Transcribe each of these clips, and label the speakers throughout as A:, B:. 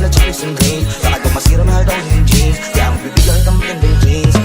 A: na chicks and green. Bakit mo masira mahal daw yung jeans? Kaya ang bibigyan kang matinding jeans.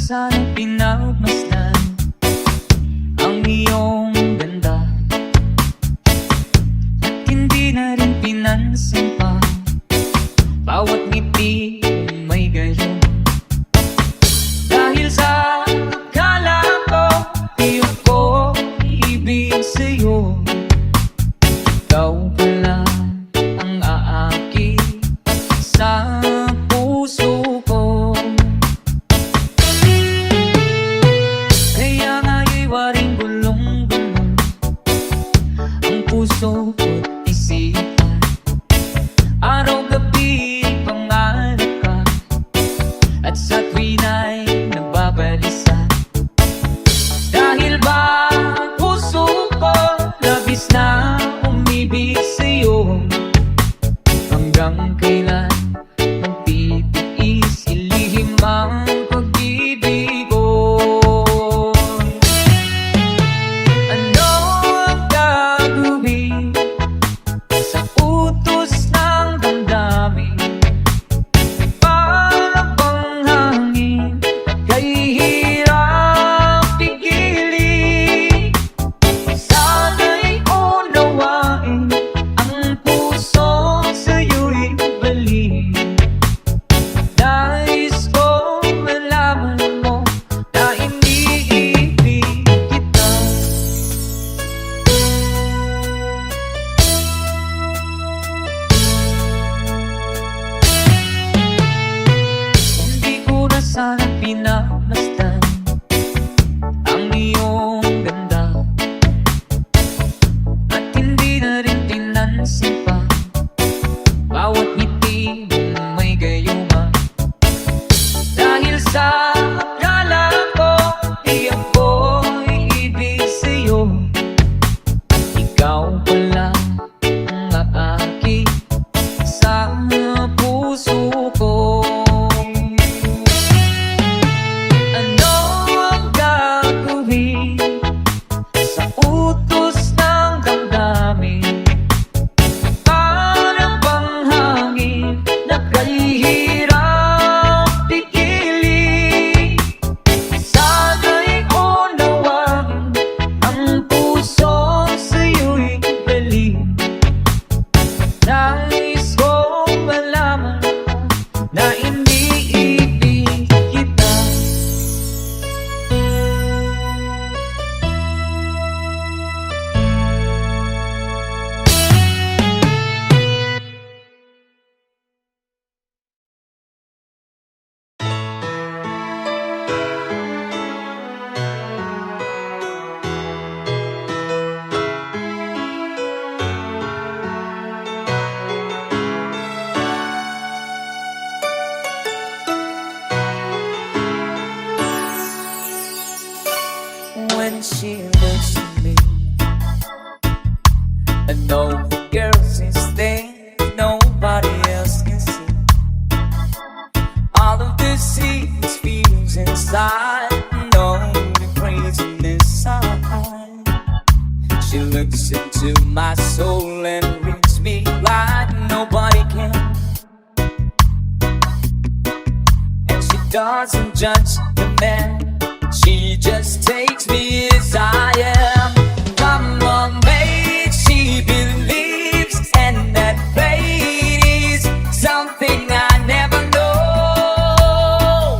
B: Sana'y pinagmasdan ang iyong ganda at hindi na rin pinansin pa bawat ngiti may gayon. Dahil sa akala ko di ako ibig sa'yo, ikaw pala ang aakit sa puso ko. Puso ko't isipan, araw-gabi pangarap ka, at sa tuwin ay nababalisa. Dahil ba puso ko labis na umibig sa'yo, hanggang kailan magtitiis ilihim ang pag-ibig ko? Sana pinagmasdan ang iyong ganda at hindi na rin pinansin pa bawat ngiti may gayuma. Dahil sa akala ko di ako iibig sa'yo, ikaw pala ang aakit sa puso ko. When she looks at me, I know the girl's instinct nobody else can see. All of this secrets feels inside, no crazy inside. She looks into my soul and reads me like nobody can. And she doesn't judge the man, she She just takes me as I am. Come on, babe, she believes, and that fate is something I never know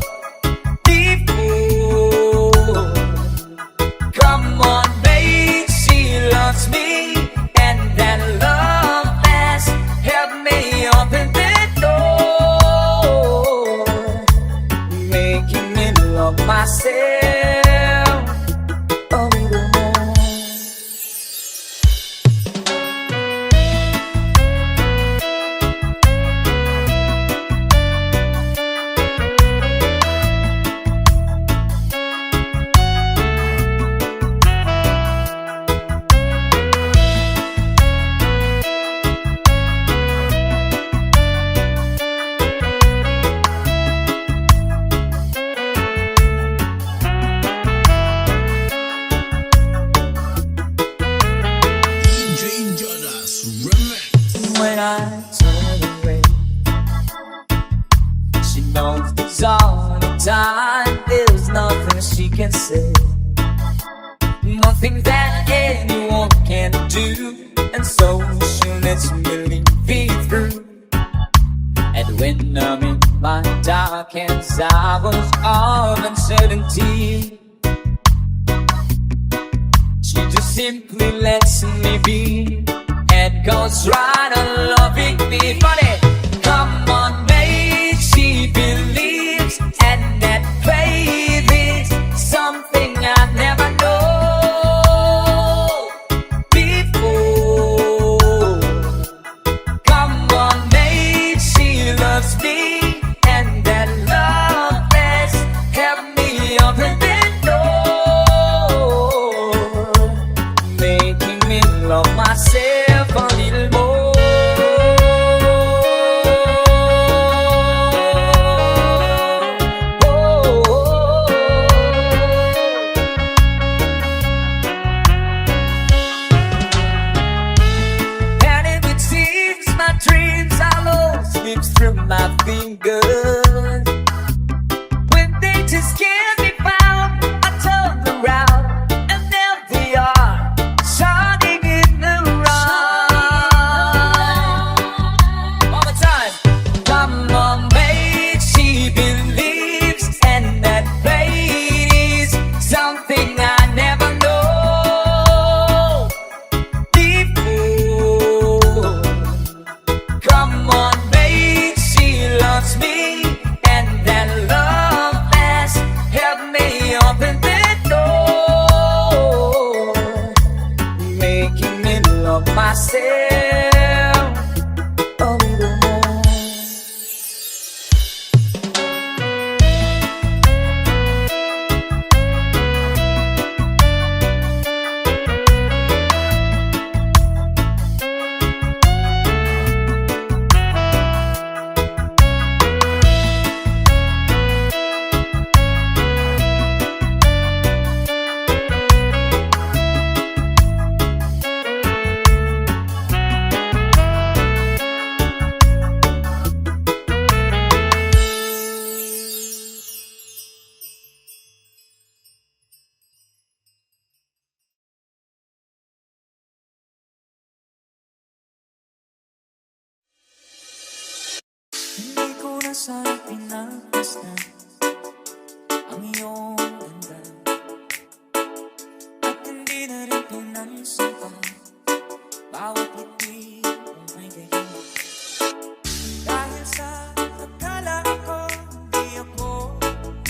B: before. Come on, babe, she loves me, and that love has helped me open the door, making me love myself a little more. When I turn away, she knows there's all the time. There's nothing she can say, nothing that anyone can do, and so she lets me leave it through. And when I'm in my darkest hours of uncertainty, she just simply lets me be and goes right on loving me. Funny, come on, babe, she believes, and that faith is something I never know before. Come on, babe, she loves me, and that love has helped me open the door, making me love myself a little more. And if it seems my dreams are lost, slips through my fingers, when they just can't be found, I turn around, and there they are, shining in the round. One more time. Come on, babe, she believes, and that fate is something I never know before. Come on, babe, she loves me, and that love has helped me open the door, making me love myself a little more. Hindi ko na sana pinagmasdan ang iyong ganda, at hindi na rin pinansin bawat ngiti kung may gayon. Dahil sa akala ko di ako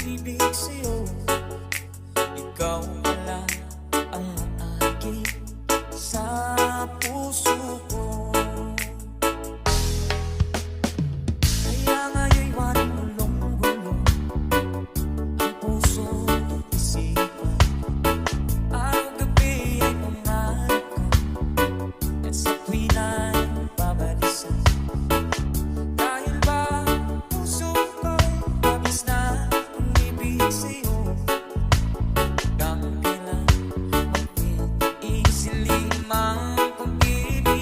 B: ibig sa'yo, ikaw wala ang aking sa puso ko. Kaya nga'yo'y walang gulong-gulong ang puso at isipan. Araw-gabi ay pangarap ka, at sa tuwina'y babalisan. Dahil ba puso ko'y labis na ang ibig sa'yo, hanggang kailan mag-iisilim ang pag-ibig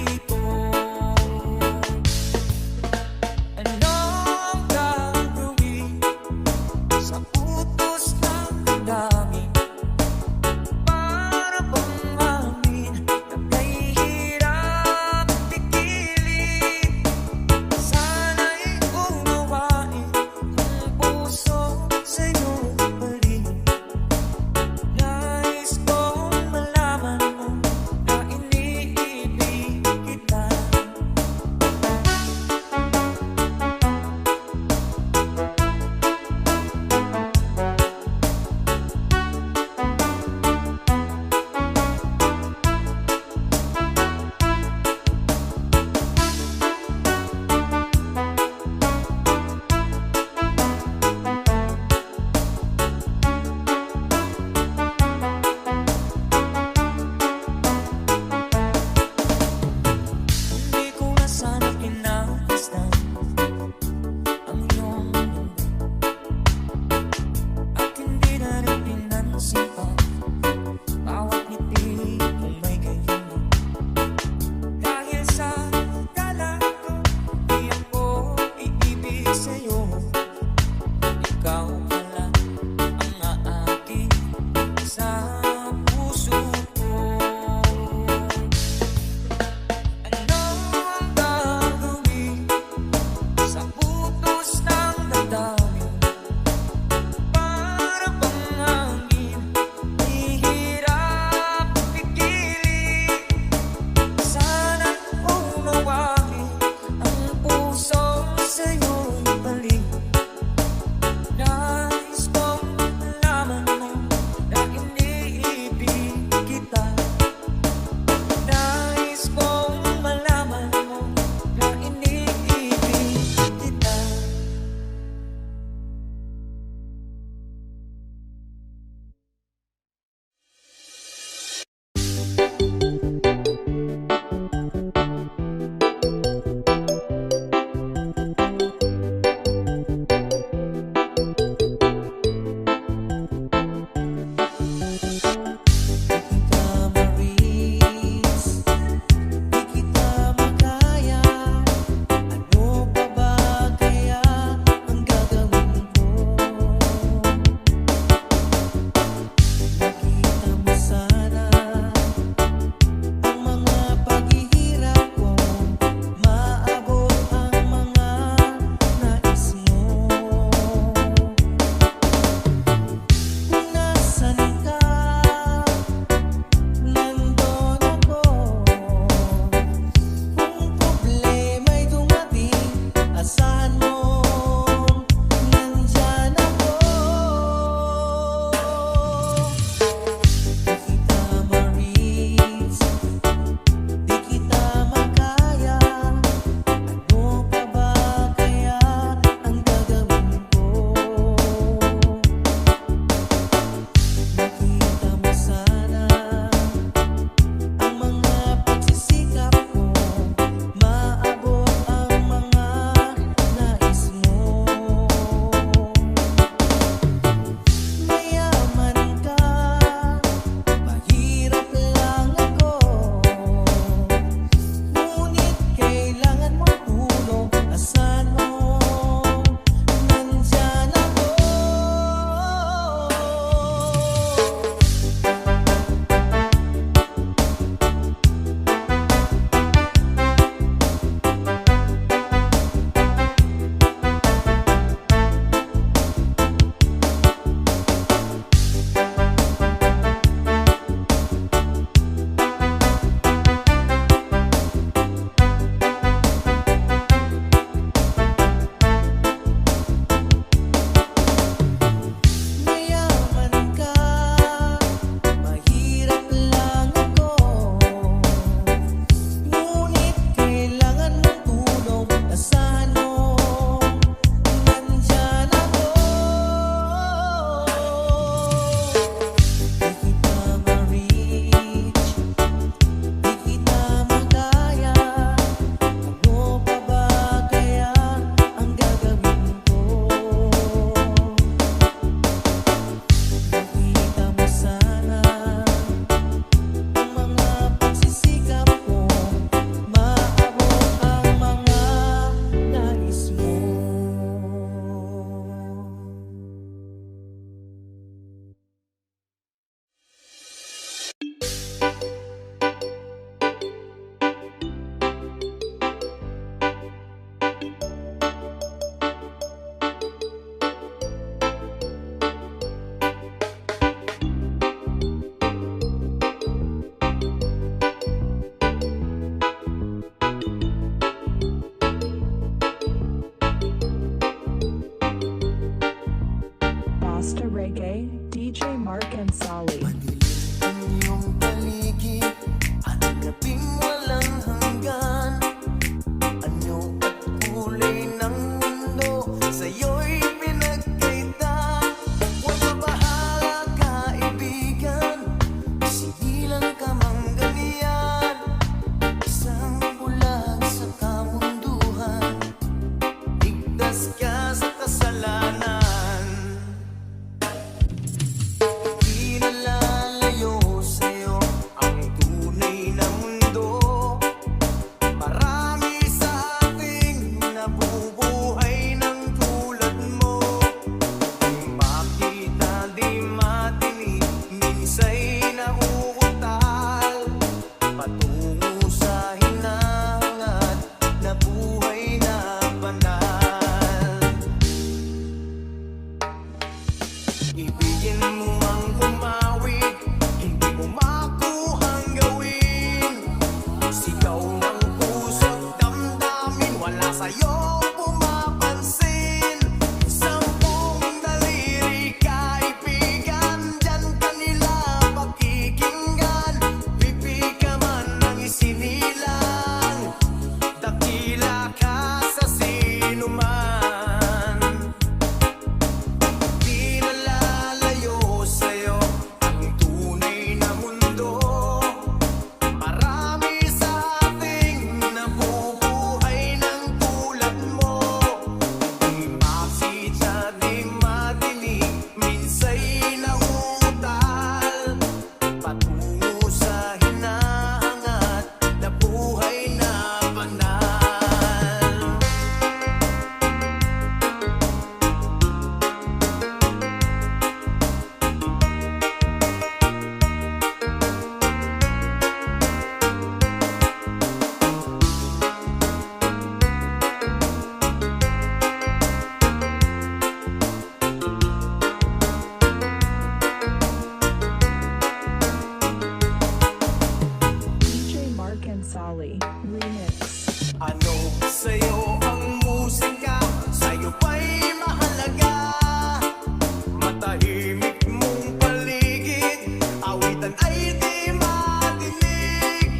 A: sakitan ay di madinig.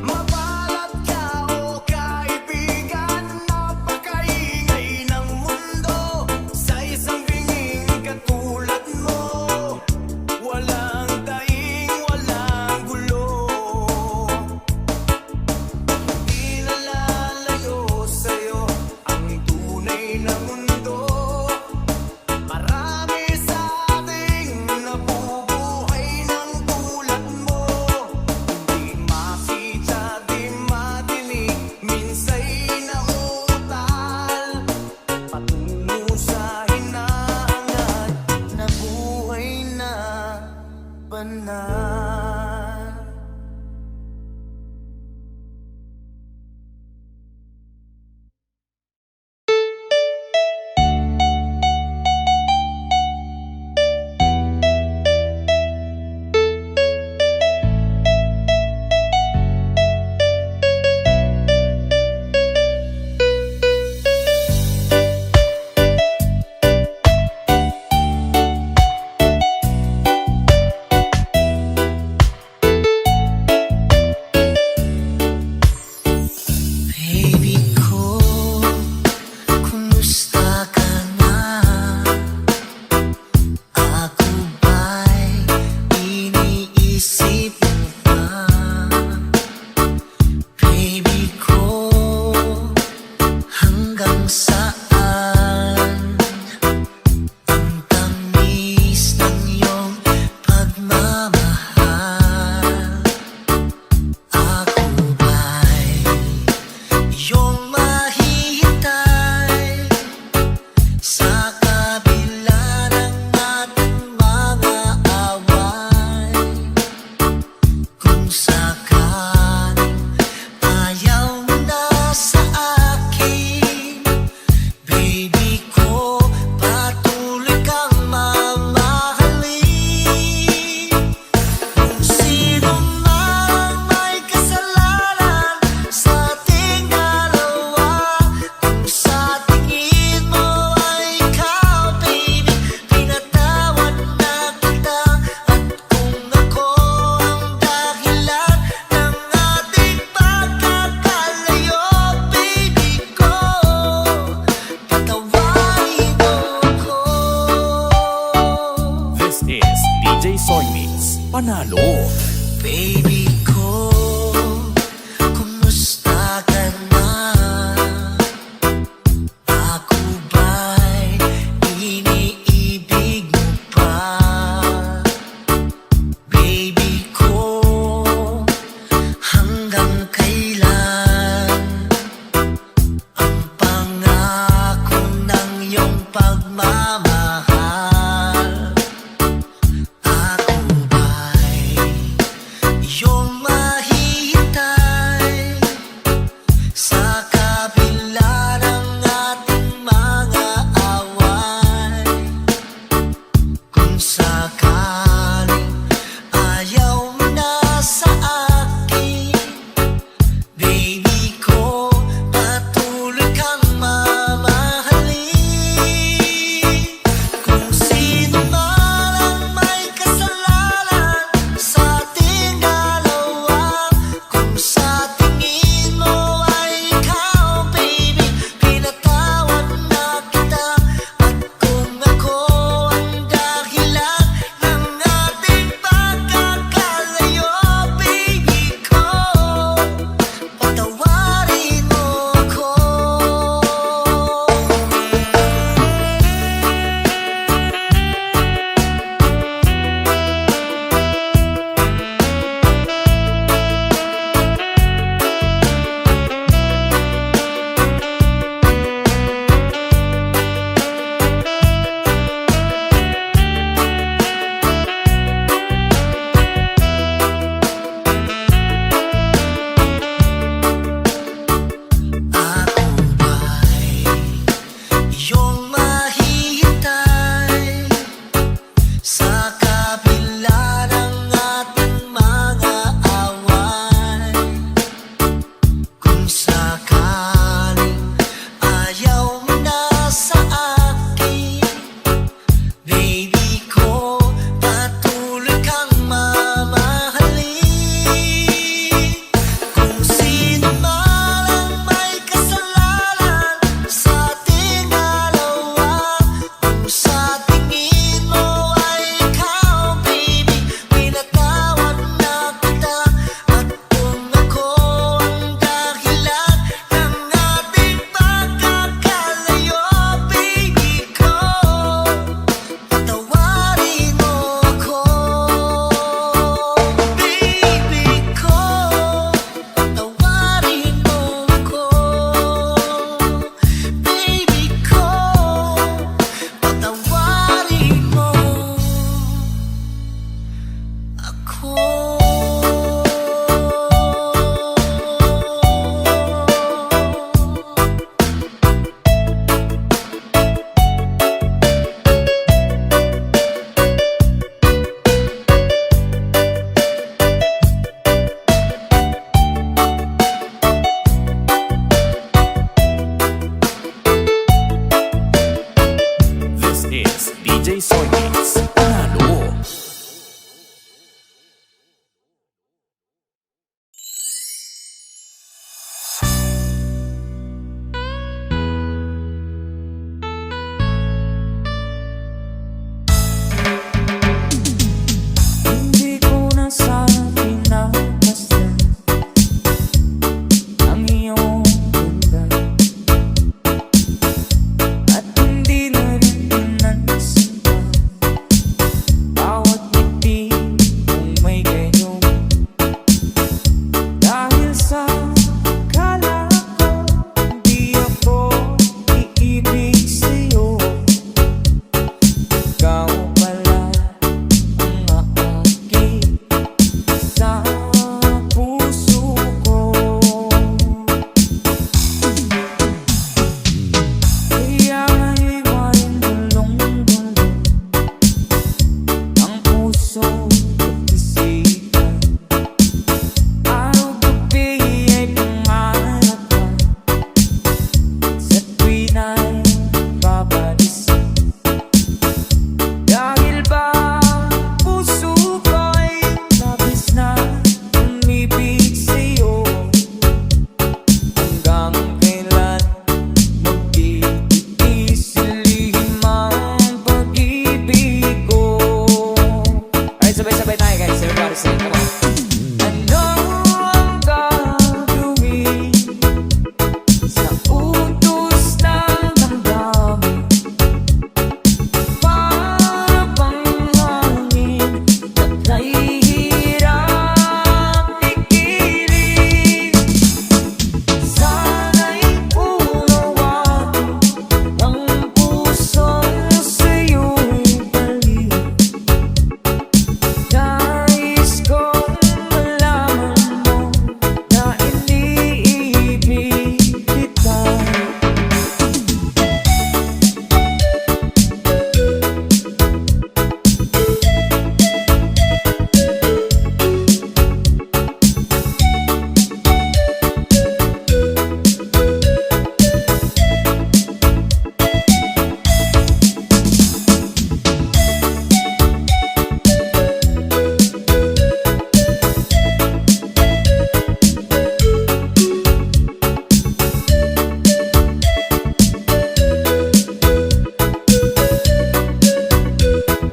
A: Mapalat ka o kaibigan, napakaingay ng mundo. Sa isang binging katulad mo, walang daing, walang gulo. Di nalalayo sa'yo ang tunay na mundo. Marami sa ating nabubuhay ng tulad mo. Di makita, di madinig, minsa'y nauutal patungo sa hinahangat na buhay na banal. Baby ko, kumusta ka na? Ako ba'y iniisip mo pa? Baby ko, hanggang saan ang tamis ng iyong pagmamahal? Ako ba'y iyong mahihintay sa kabila ng ating mga away? Kung sakaling ayaw mo na sa akin, baby ko, patuloy kang mamahalin. Kung sino man may kasalanan sa ating dalawa, kung sa tingin mo ay ikaw, baby, pinatawad na kita. At kung ako ang dahilan ng ating pagkakalayo, baby ko, patawarin mo ako.
C: This is DJ Soy Mix. Panalo!
A: Baby ko, kumusta ka na? Ako ba'y iniibig mo pa? Baby ko, hanggang kailan ang pangako ng iyong pagmamahal? Ako ba'y iyong mahihintay
C: This is DJ Soy Mix. Panalo.
B: Hindi ko na sana pinapasdan ang iyong ganda, at hindi na rin pinansin bawat ngiti kung may ganyan. Dahil sa akala ko hindi ako iibig sa'yo, ikaw pala ang aakit sa puso ko. Kaya ngayon gulong-gulong ang puso at isipan. Araw-gabi ay pangarap ka sa tuwin ay babalisin. Dahil ba puso ko'y labis na umibig sa'yo, hanggang kailan magtitiis-lihim ang pag-ibig ko. Alright, sabay-sabay tayo guys, everybody sing, come on. Ano ang gagawin sa utos ng damdamin? Para bang hangin na nahihirap ikilig? Sana'y unawain ang puso sa'yo'y balik. Nais kong malaman mo na iniibig kita.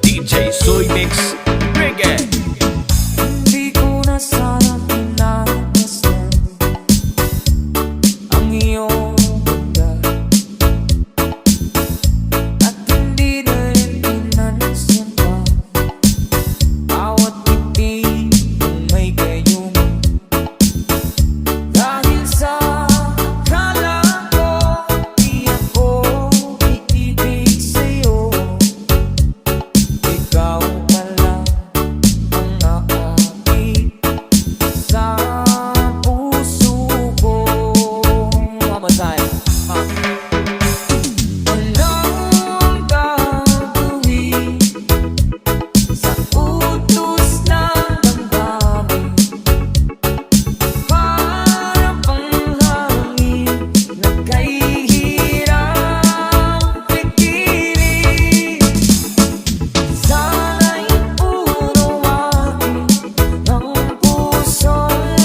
C: DJ Soy Mix. Bring it.
B: Hindi ko na sana pinapasdan ang iyong ganda, at hindi na rin pinansin pa bawat ngiti kung may gayong. Dahil sa akala ko di ako iibig sa'yo, ikaw pala ang aakit sa puso ko. One more time. Anong gagawin sa utos ng damdamin? Para bang hangin na kahihirap ikilig? Sana'y unawain ang puso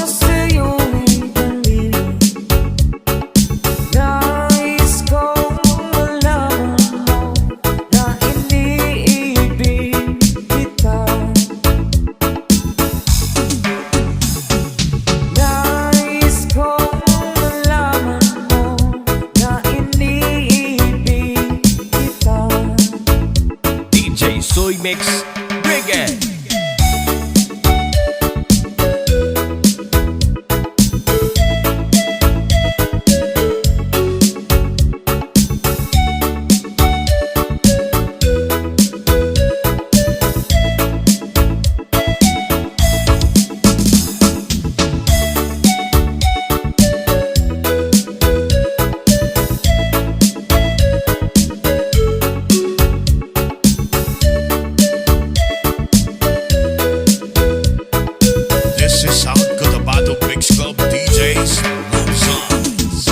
B: sa'yo'y balik. Nais kong malaman mo na iniibig kita. Nais kong malaman mo na iniibig kita.
C: DJ Soy Mix. Bring it. Sound Cotabato Mix Club DJs Luzons.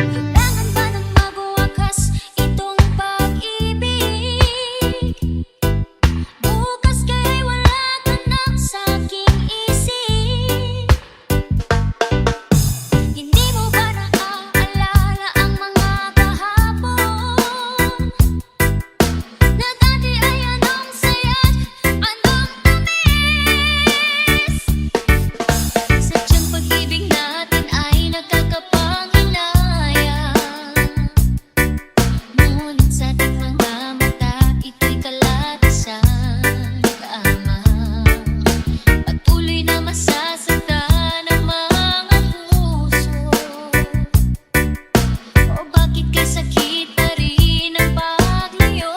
D: Kailangan ba nang mabuwakas itong pag-ibig? Bukas kay wala ka na sa aking isip. Hindi mo ba naaalala ang mga kahapon? Na dati ay anong saya't anong tamis? Sadyang pag-ibig natin ay nagkakapanginaya. Ngunit sa ating mga mata, ito'y kalatasan lamang. Patuloy na masasaktan ang mga puso. O bakit kay sakit pa rin ang paglayo?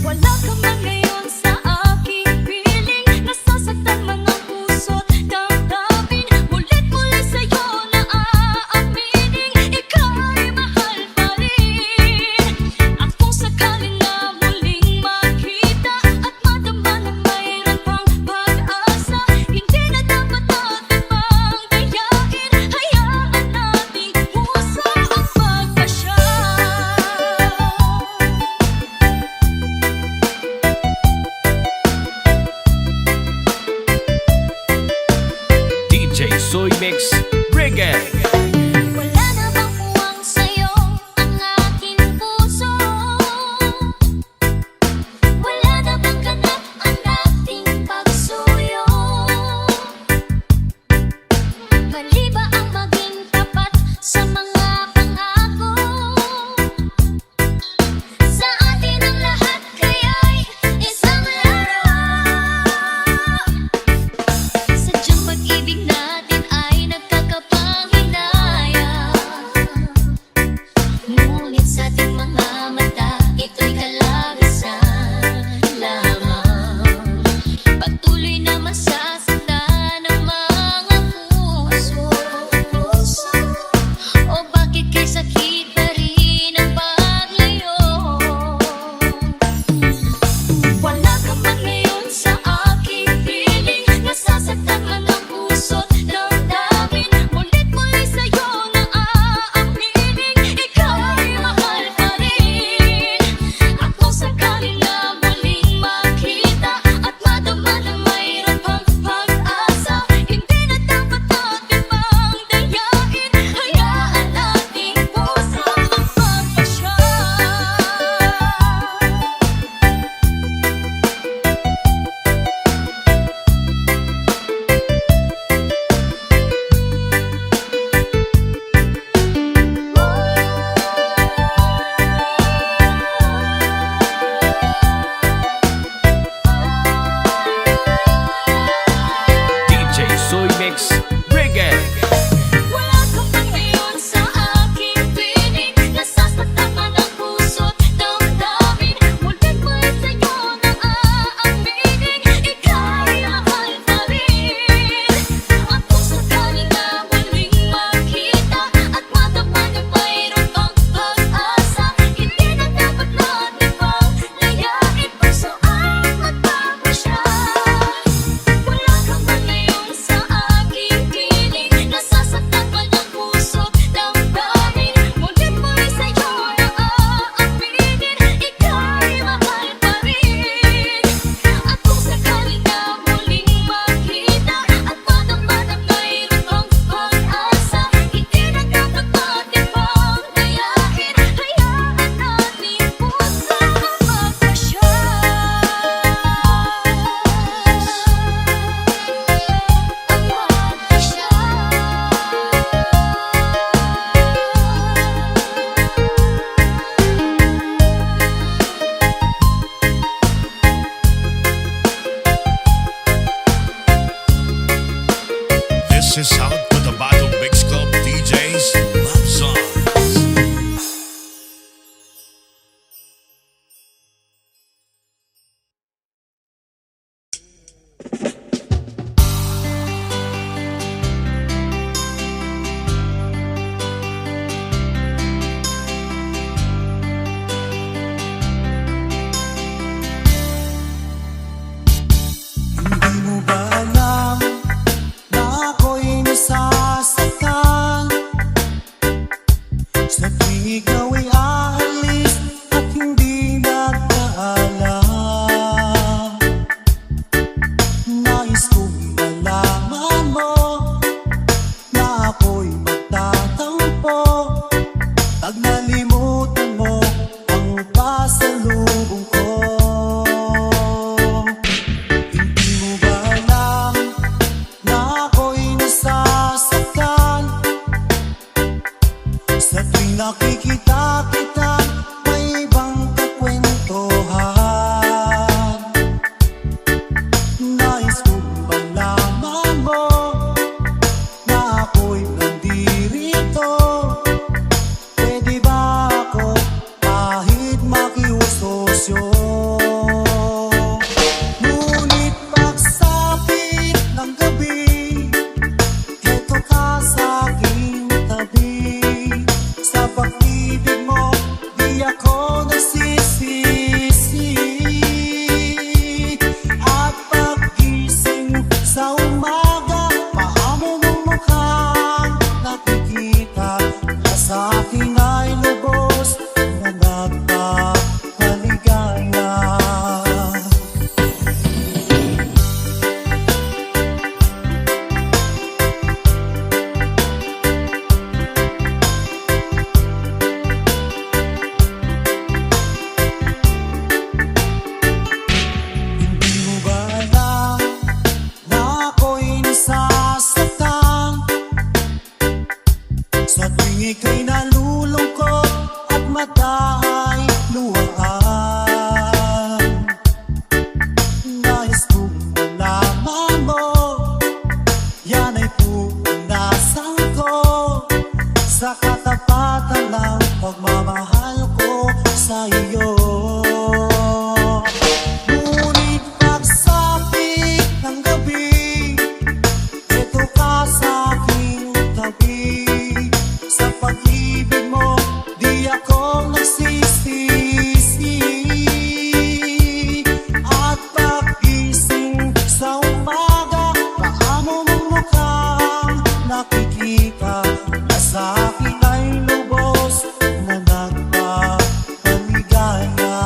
D: Wala ka man ngayon sa aking piling. Nasasaktan man ang puso't damdamin. Mulit-muli sa'yo na aaminin, ika'y mahal pa rin. At kung sakaling na muling makita at madama na mayroon pang pag-asa, hindi na dapat natin pang dayain. Hayaan nating puso ang pagpasya.
C: DJ Soy Mix Reggae.
D: Wala na bang puwang sa'yo ang aking puso? Wala na bang ganap ang dating pagsuyo? Mali ba ang maging tapat sa mga pangako? Sa atin ang lahat kaya'y isang laro. Sadyang pag-ibig natin ay nagkakapanginaya. Ngunit sa ating mga mata, ito'y kalagasan lamang. Patuloy na masasaktan ang mga puso. O bakit kay sakit pa rin ang paglayo? Wala ka man ngayon sa aking piling. Nasasaktan man ang puso't damdamin. Mulit-muli sa'yo na aaminin, ika'y mahal pa rin. At kung sakaling na muling makita at madama na mayroon pang pag-asa, hindi na dapat natin pang dayain. Hayaan nating puso ang pagpasya.
C: DJ Soy Mix Reggae.
D: Wala ka man ngayon sa aking piling. Nasasaktan man ang puso't damdamin. Mulit-muli sa'yo na aaminin, ika'y mahal pa rin. At kung sakaling na muling makita at madama na mayroon pang pag-asa, hindi na dapat natin pang dayain. Puso ay magpapasya. Wala ka man ngayon sa aking
C: This is out to the Battle Mix Club DJs Love Songs.
E: Hindi mo ba alam na ako'y nasasaktan sa tuwing ikaw ay aalis at hindi nagpaalam? Nais kong malaman mo na ako'y magtatampo pag nalimutan mo ang pasalubong ko. Hindi mo ba alam na ako'y nasasaktan sa tuwing nakikita kita may ibang kakwentuhan? Nais kong malaman mo na ako'y nandirito. Pwede ba ako kahit makiusosyo? Ngunit pagsapit ng gabi, eto ka sa aking tabi. Sa pag-ibig mo, di ako nagsisisi. At pag-gising sa umaga, paamo mong mukhang nakikita na sa akin ay lubos na nagpapaligaya. Hindi mo ba alam na ako'y nasasaktan sa tuwing ika'y nalulungkot at mata ay luhaan? Nais kong malaman mo, yan ay pupunasan ko sa katapatan ng pagmamahal ko sa iyo. Ngunit pagsapit ng gabi, eto ka sa aking tabi. Sa pag-ibig mo, di ako nagsisisi. At pag-gising sa umaga, paamo mong mukhang nakikita na sa akin ay lubos na nagpapaligaya.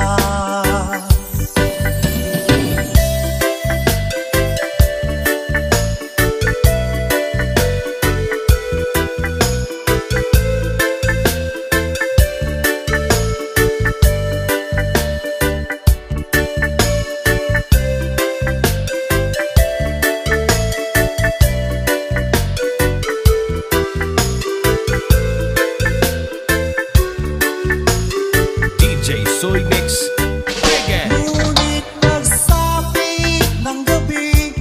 B: DJ Soy Mix Reggae.
E: Ngunit pagsapit ng gabi,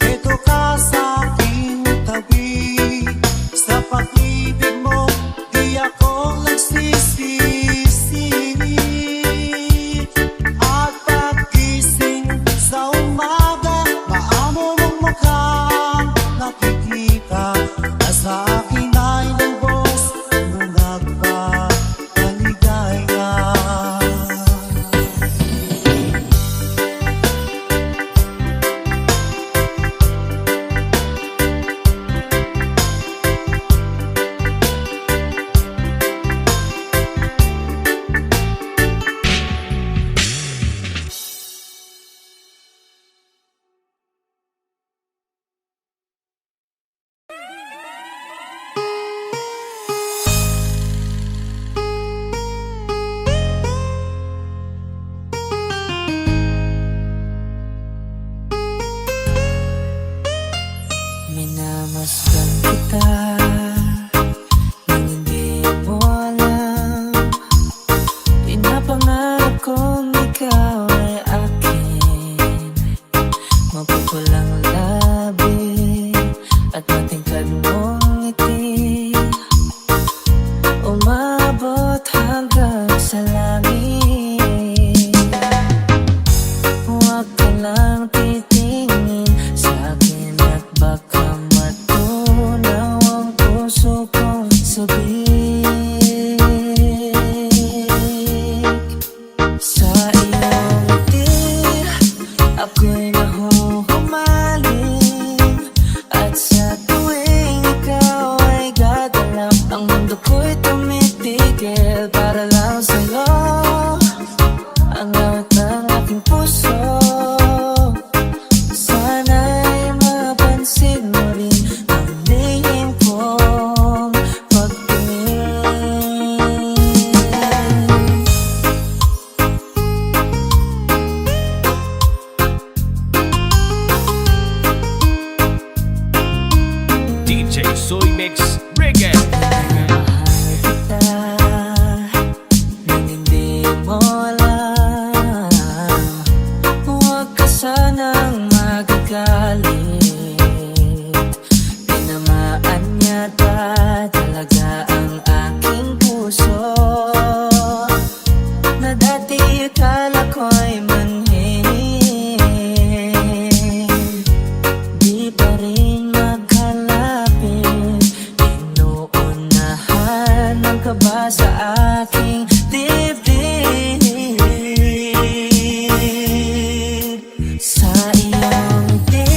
E: eto ka sa aking tabi. Sa pag-ibig mo, di ako nagsisisi. At pag-gising sa umaga, paamo mong mukhang nakikita na sa akin ay lubos na nagpapaligaya.
F: Minamasdan kita nang hindi mo alam. Pinapangarap kong ikaw ay akin. Mapupulang labi at kang titingin sa akin at baka matunaw ang puso kong sabik. Sa iyong ngiti, ako'y nahuhumaling, at sa tuwing ikaw ay gagalaw, ang mundo ko'y tumitigil para lang sa'yo. Ang awit ng aking puso, sana'y mapansin mo rin ang lihim kong pagtingin.
C: DJ Soy Mix Reggae.
F: Mahal kita nang hindi mo alam. Huwag ka sanang magagalit. Tinamaan yata talaga ang aking puso, na dati akala ko'y manhid. Di pa rin magkalapit, inuunahan ang kaba sa aking dibdib. Sa iyong ngiti,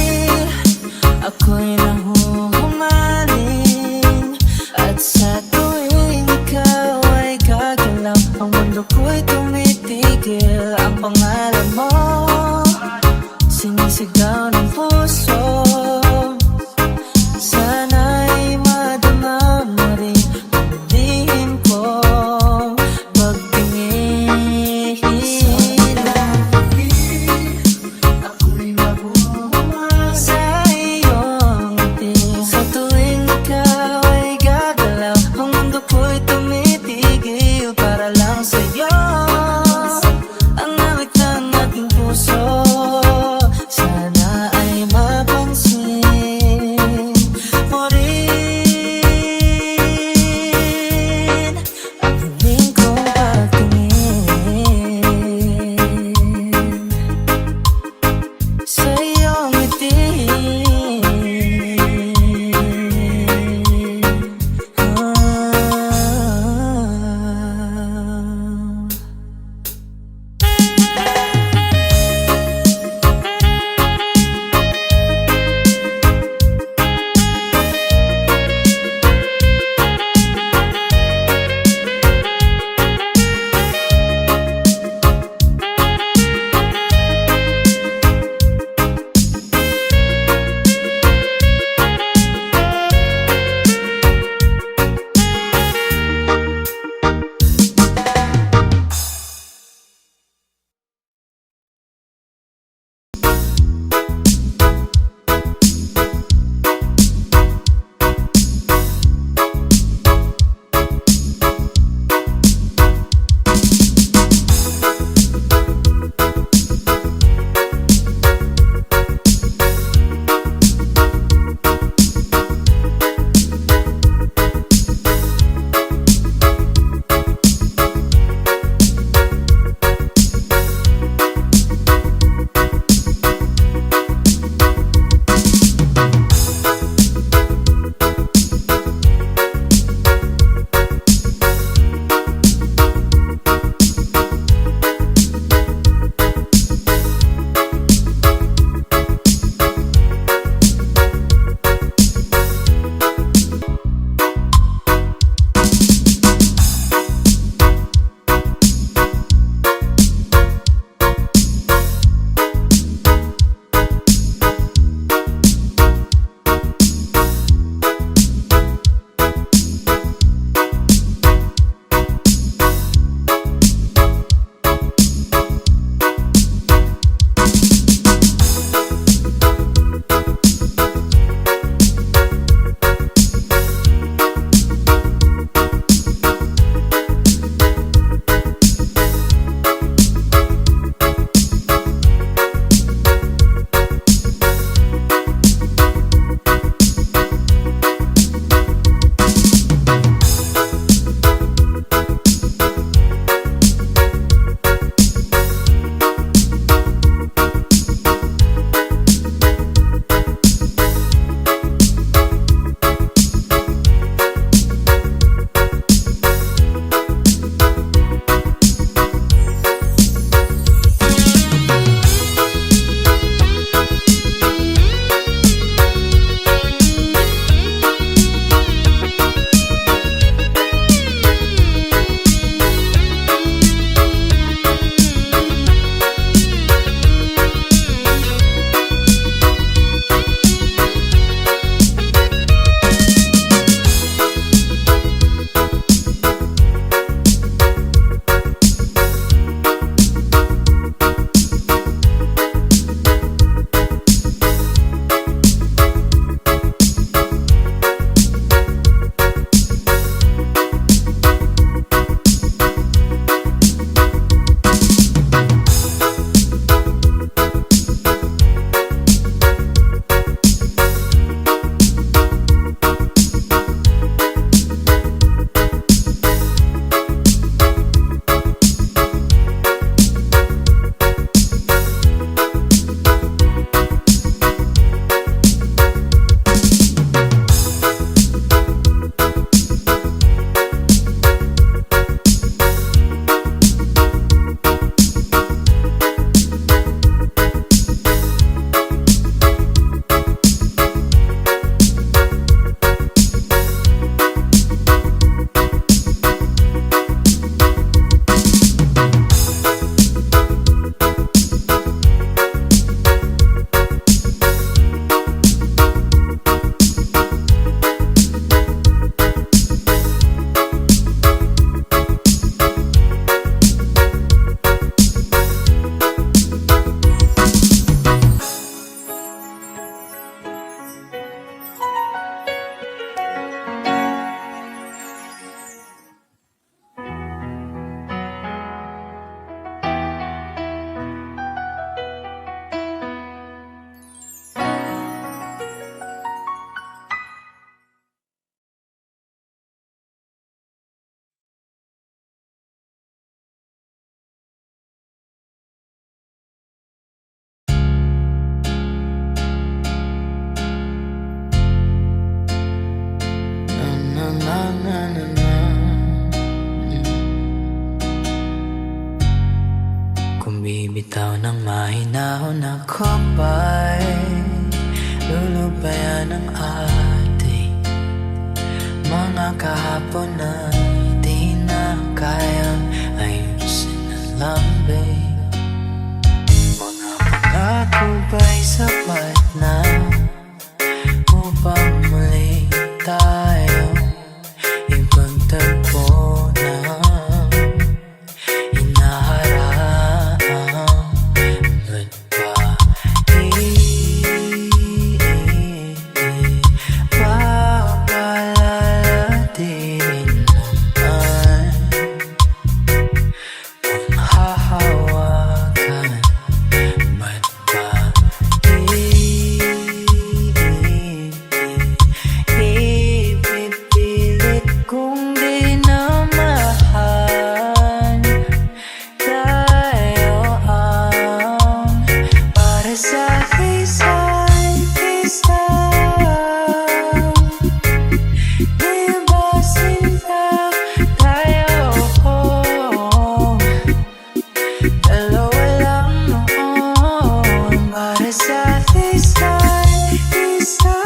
F: Mahinahon ako ba'y lulubayan ng ating mga kahapon na di na kayang ayusin ng lambing? Mga pangako ba'y sapat na upang muli tayo ipagtagpo ng hinaharap? Ba't ba papalalatin naman kung hahawakan? Ba't ba ipipilit kong di na mahal? Tayo ang para sa isa't isa. Di ba sinta tayo? Dalawa lang noon para sa isa't isa.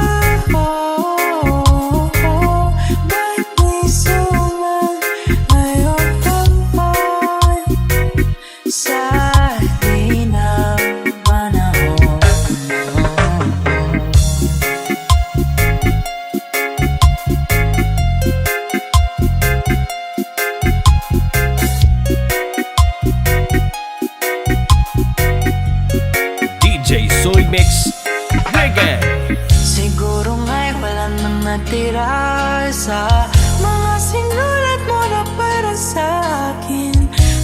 F: Ba't di suman ngayong taon sa di ng panahon?
C: DJ Soy Mix Reggae.
F: Siguro nga'y wala nang natira sa mga sinulat mo na para sa akin.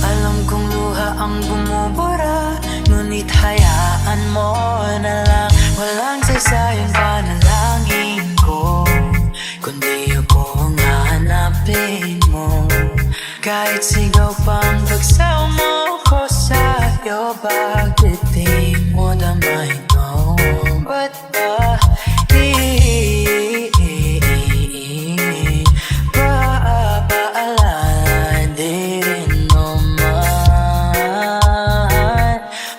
F: Alam kong luha ang bumubura, ngunit hayaan mo na lang. Walang saysayang panalangin ko, kundi ako ang hahanapin mo. Kahit sigaw pang bagsaw mo ko sa'yo, bakit di mo damahin mo? Ba't ba paalala di rin naman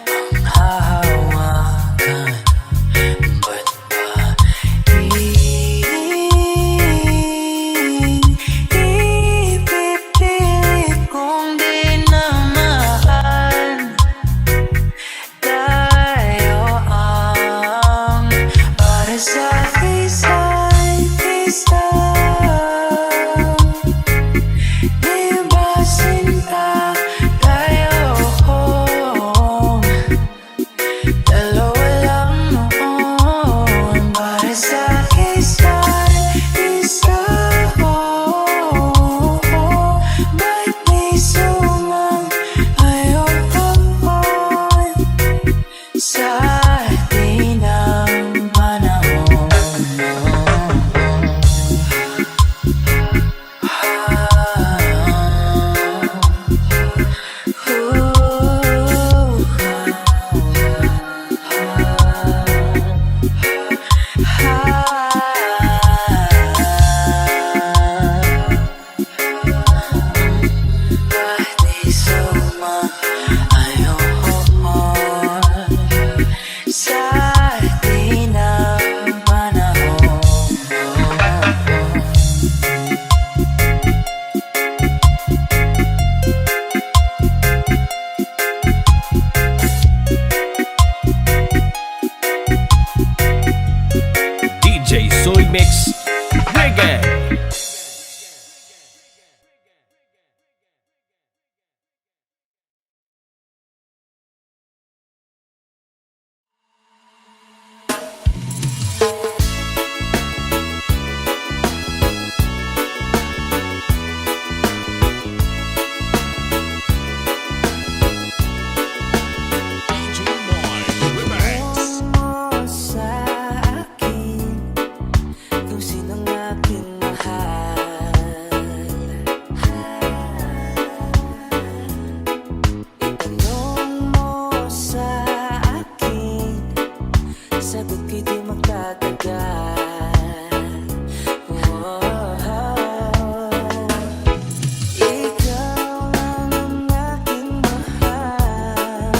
F: panghahawakan? Ba't ba ipipilit kong di na mahal? Tayo ang para sa isa't isa. Di ba sinta tayo? Dalawa lang noon para sa isa't isa. Ba't di suman ngayong taon sa di ng panahon? Ba't di suman ngayon sa di ng panahon?
C: DJ Soy Mix Reggae. DJ Moy Remix.
F: Mo sa akin kung sinong aking mahal. Itanong mo sa akin, sagot ko'y di magtatagal. Ikaw ang aking mahal.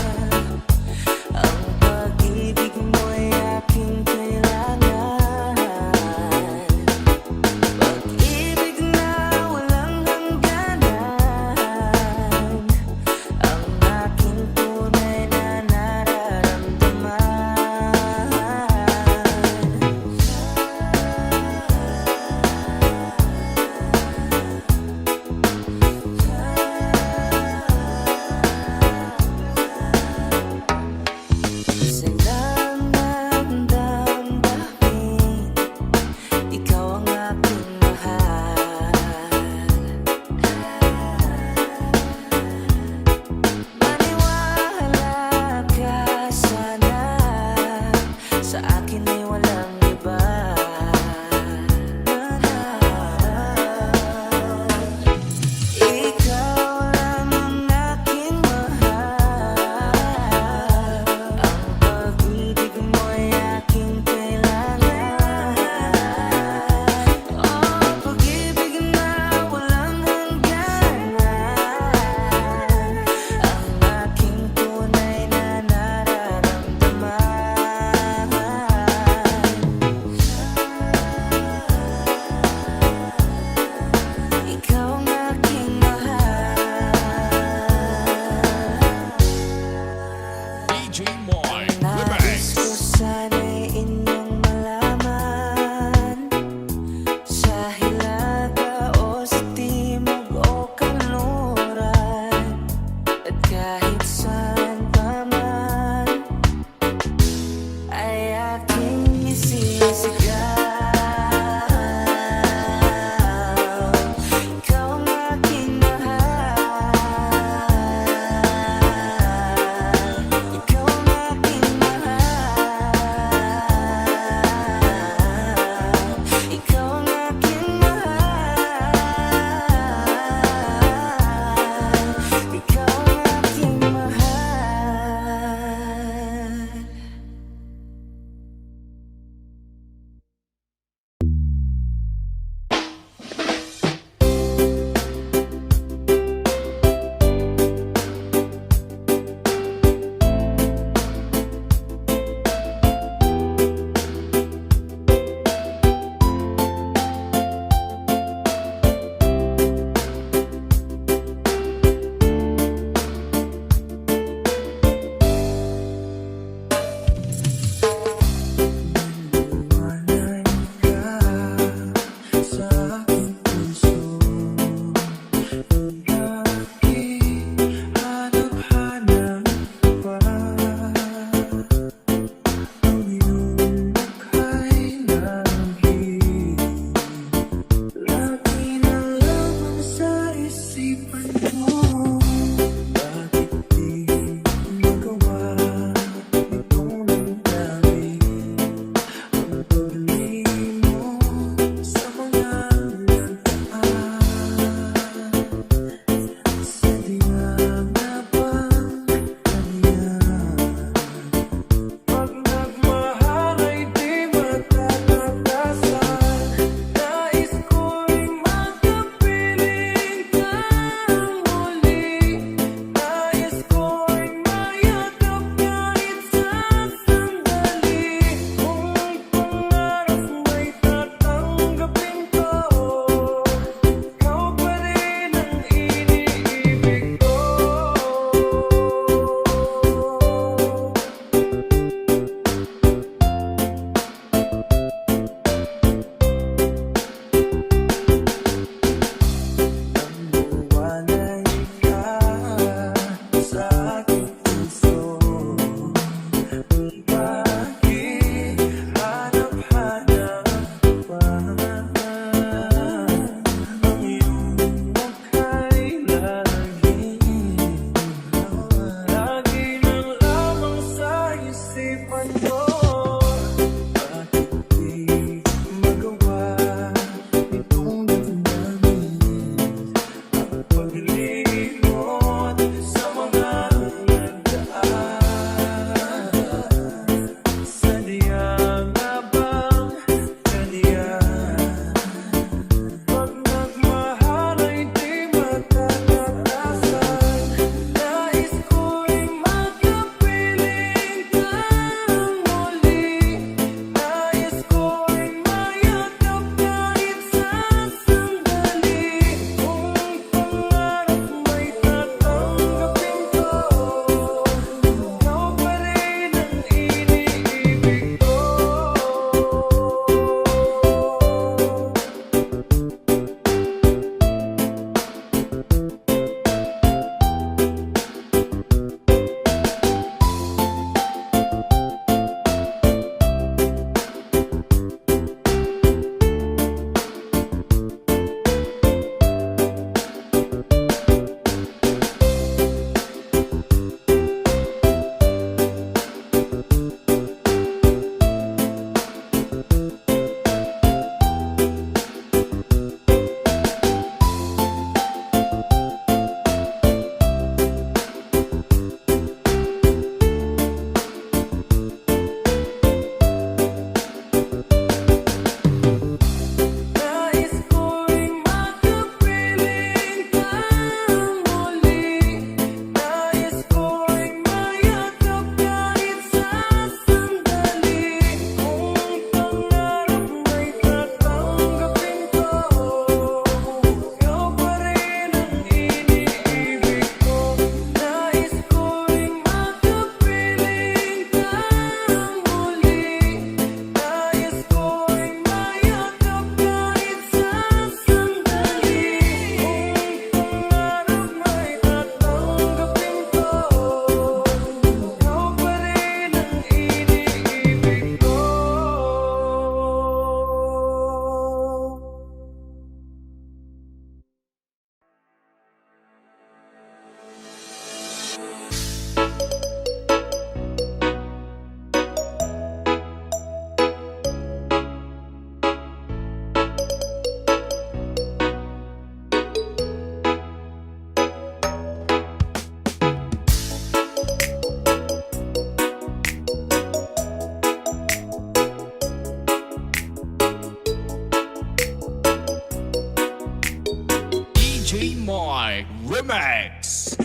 C: Remix.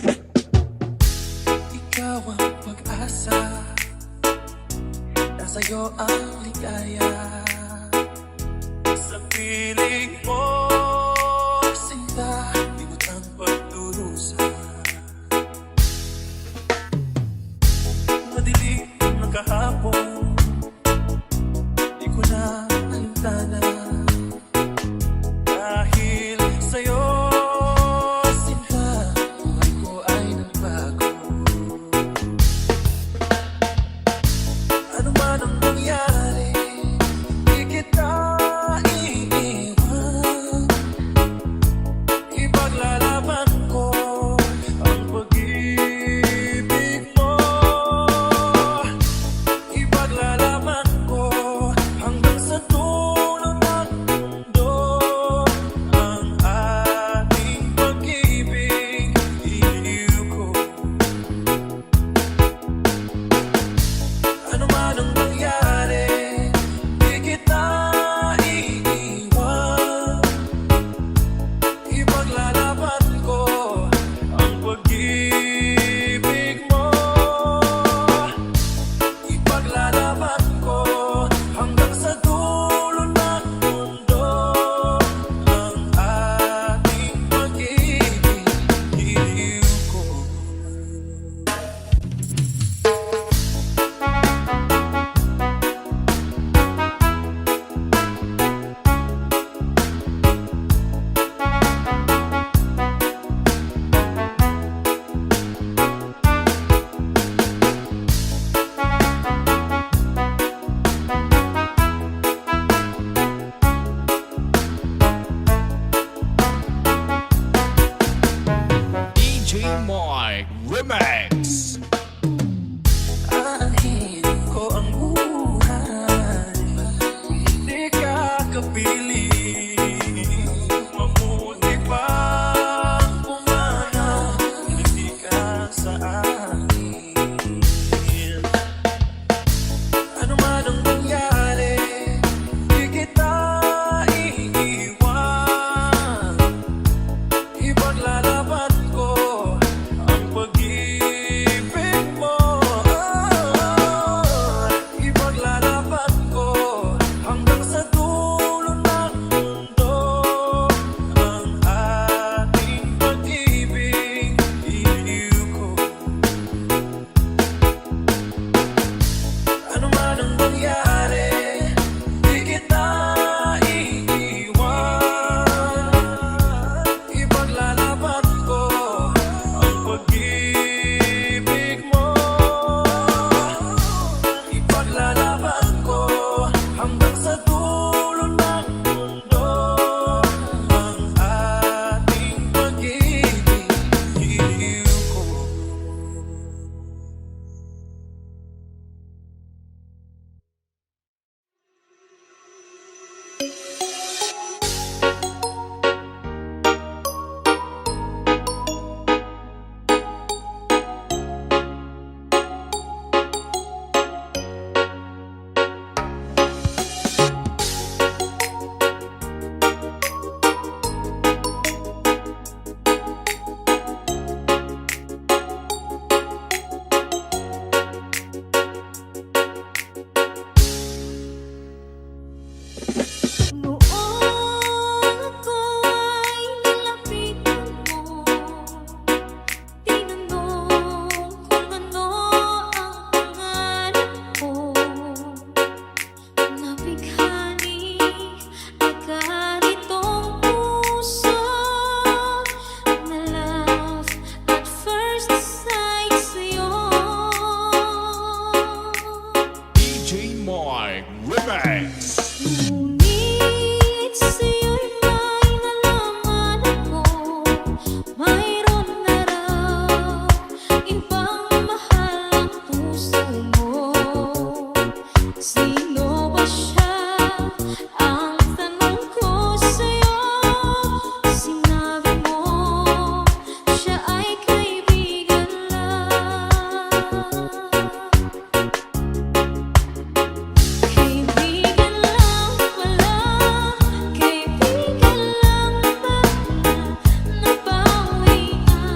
G: Ikaw ang pag-asa, nasa'yo ang ligaya. Sa piling mo, sinta, limot ang pagdurusa. Madilim na kahapon, di ko na alintana. Dahil sa'yo, sinta, buhay ko ay nagbago. Ano man ang mangyari, di kita iiwan. Ipaglalaban ko ang pag-ibig mo. Ipaglalaban ko hanggang sa dulo ng mundo. Ang ating pag-ibig, iliw ko. Ano man ang mangyari, di kita iiwan. Ipaglalaban ko ang pag-ibig mo. Ipaglalaban ko hanggang sa dulo ng mundo. Ang ating pag-ibig, iliw ko.
C: DJ Mike Remix.
G: Aanhin ko ang buhay, hindi ka kapili. Mabuti pang pumanaw, hindi ka sa akin. Ano man ang mangyari, di kita iiwan. Ipaglalaban ko ang pag-ibig mo. Ipaglalaban ko hanggang sa dulo ng mundo. Ang ating pag-ibig, iliw ko. Ano man ang mangyari, di kita iiwan. Ipaglalaban ko ang pag-ibig mo. Ipaglalaban ko hanggang sa dulo ng mundo. Ang ating pag-ibig, iliw ko.
D: Noong ako ay nilapitan mo, tinanong kung ano ang pangarap ko. Nabighani agad itong puso na love at first sight sa'yo.
C: DJ Mike Remix.
D: Ngunit sa'yo'y may nalaman ako, mayroon na raw ibang mahal ang puso mo. Sino ba siya? Ang tanong ko sa'yo. Sinabi mo, siya ay kaibigan lang. Kaibigan lang pala, kaibigan lang ba nabawian?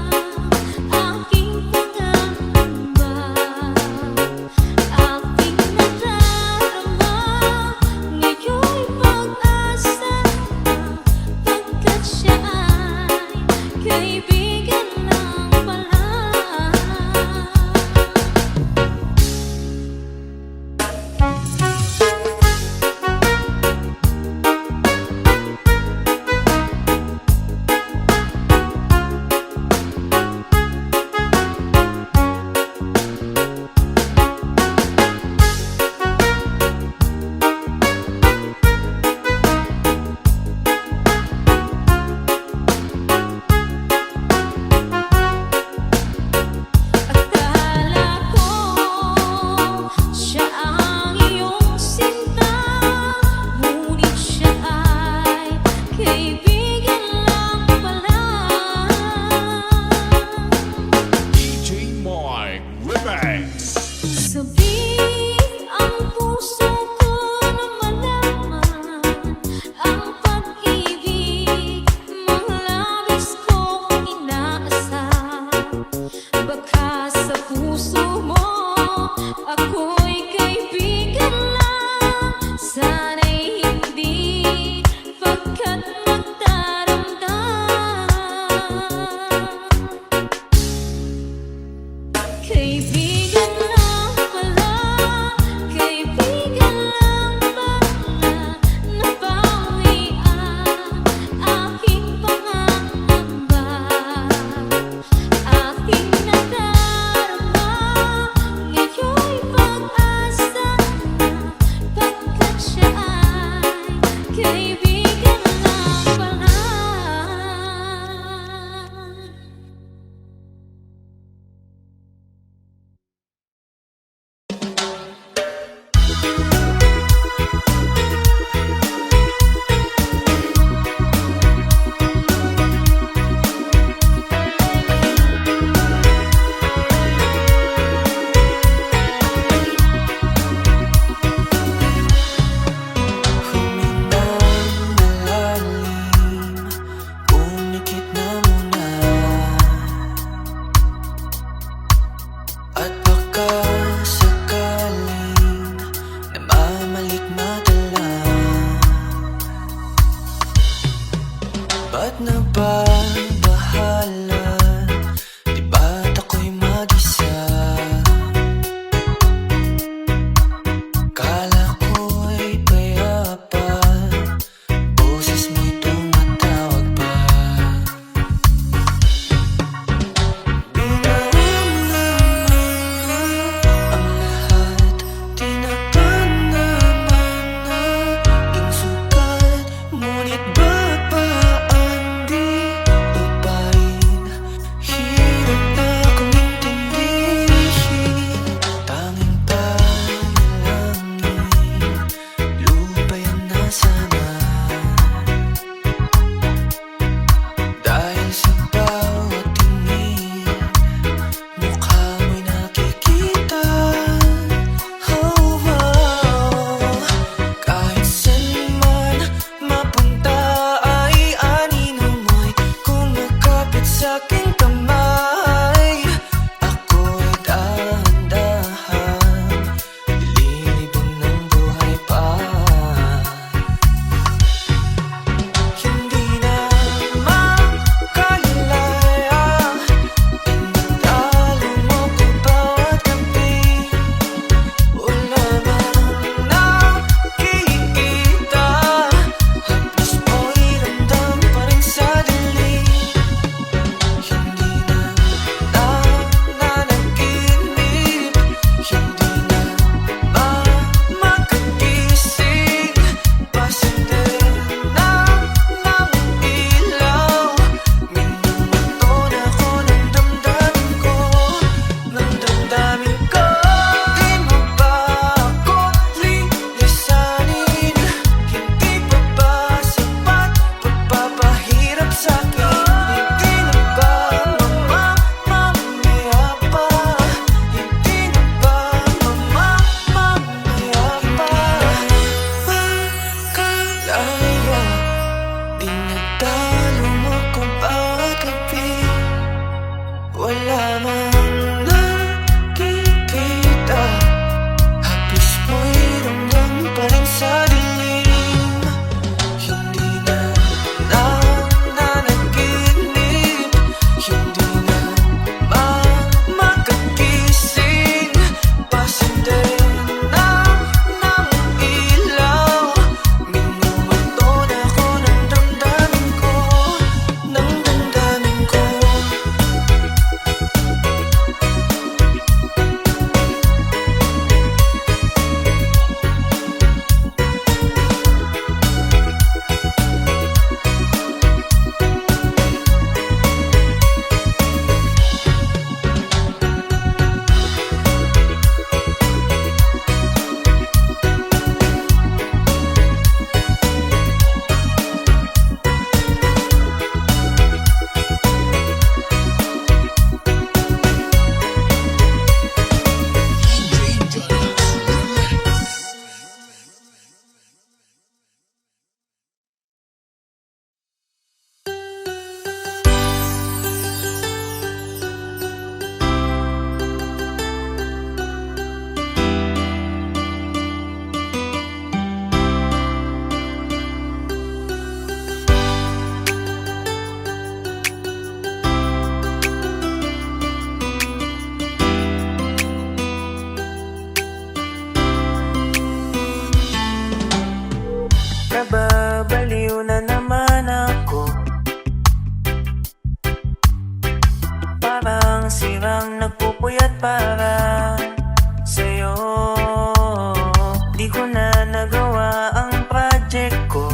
F: nagawa ang project ko.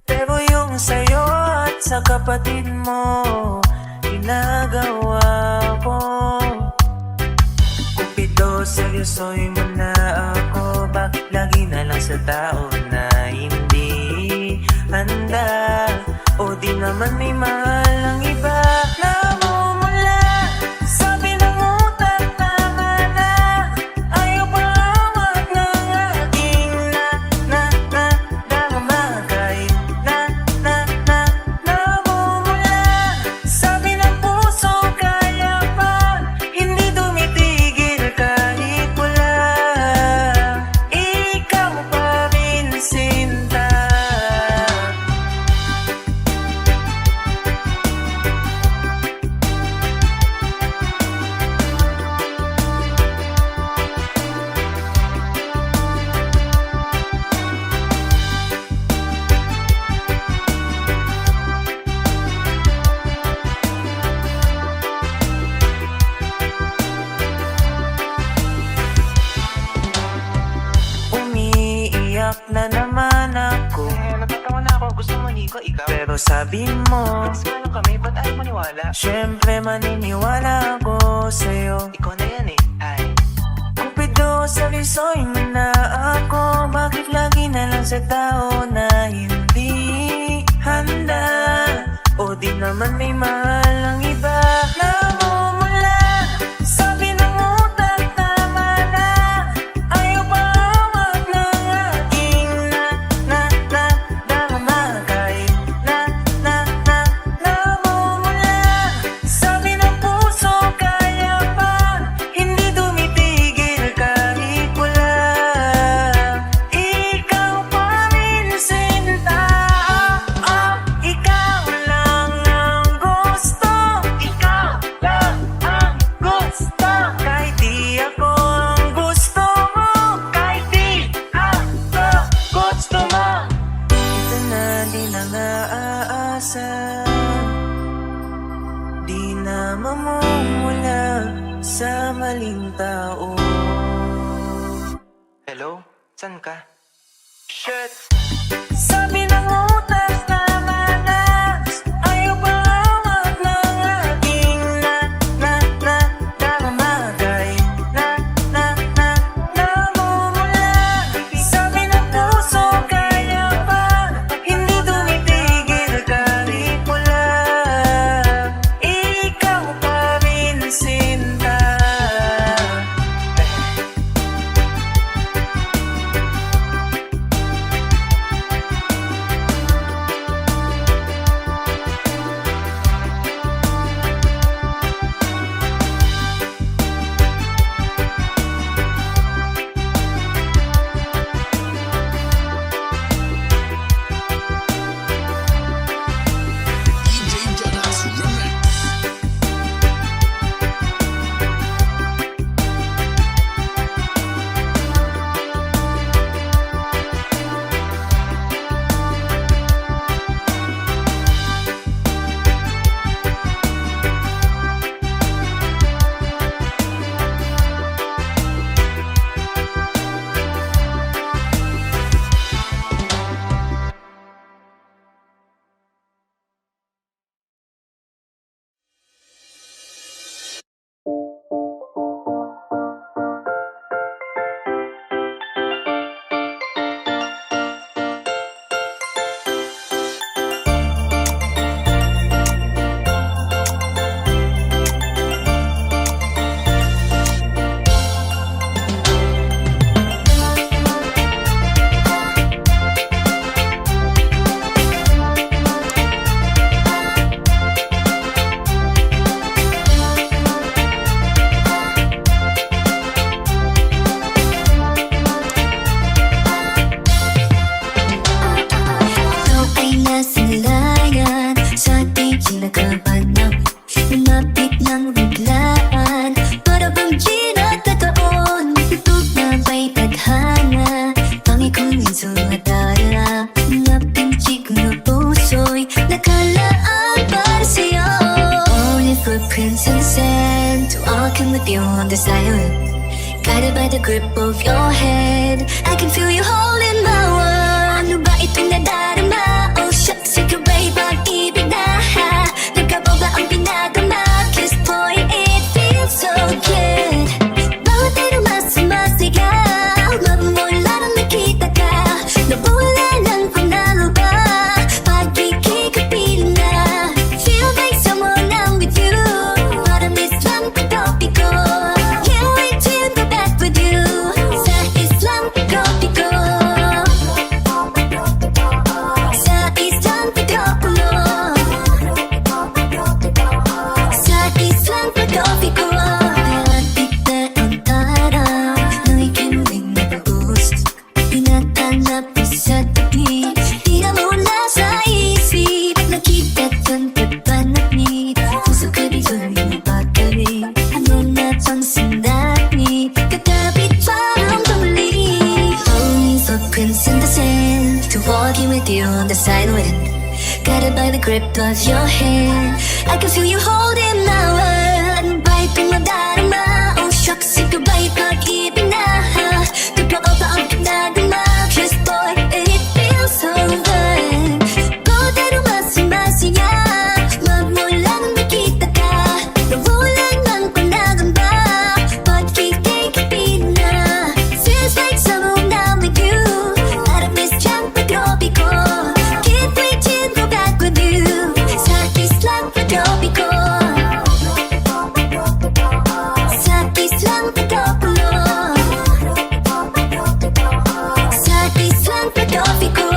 F: Pero yung sa'yo at sa kapatid mo, ginagawa ko. Cupido, seryosoy mo na ako. Bakit lagi na lang sa tao na hindi handa? O di naman may mahal ang iba. Namumula, sabi ng utak, tama na. Ayaw pa awag ng aking dama. Kahit namumula, sabi ng puso, kaya pa. Hindi tumitigil kahit wala. Ikaw pa rin, Sinta. Umiiyak na naman ako.
E: Natatawa na ako, gusto mo Nico, ikaw?
F: Pero sabi mo,
E: Ano kami, ba't ayaw maniwala?
F: syempre maniniwala ako sa'yo.
E: Ikaw na yan eh, ay.
F: Cupido, seryosoy mo na ako. Bakit lagi na lang sa tao na hindi handa? O di naman may mahal ang iba. Namumula, sabi ng utak, tama na. Ayaw pa awag ng aking dama. Kahit namumula, sabi ng puso, kaya pa. Hindi tumitigil kahit wala. Ikaw pa rin, Sinta. Ikaw lang ang gusto. Ikaw lang ang gusto. Kahit di ako ang gusto mo. Kahit di ako gusto mo. Ito na di na nga aasa. Di na mamumula sa maling tao.
E: Hello? San ka?
F: Shit! Sabi ng utak, tama na. Ayaw pa awag ng aking dama. Kahit namumula, sabi ng puso, kaya pa. Hindi tumitigil kahit wala. Ikaw pa rin, Sinta.
C: DJ Jonas Remix.
D: Guided by the grip of your head, with you on the silent. Guided by the grip of your hand, I can feel you holding my world. Ba'y pinagdarama? Oh shucks, ikaw ba'y pag-ibig na? Kapag ka ba ang pinagdama? Just boy, it feels so good. Bawat masaya, magmulang nakita ka. Nawalan man panagamba, pagkikikipin na. Feels like summer now with you. Out of this jump pagtropiko. Can't wait to go back with you. Sa islang pagtropiko. Sa islang pagtropulo. Sa islang pagtropiko.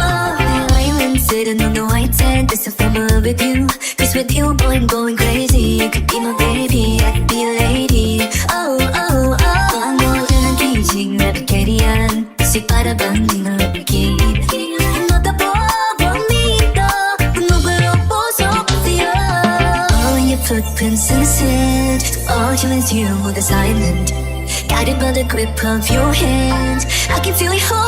D: Island sitting on the white sand, just a summer with you. Cause with you, boy, I'm going crazy. You could be my baby, I could be a lady. Oh, oh, oh. Ang more than ang gising na bigyan. Kasi para bang di na bigyan. All your footprints in the sand. All you is you on this island. Guided by the grip of your hand. I can feel you hold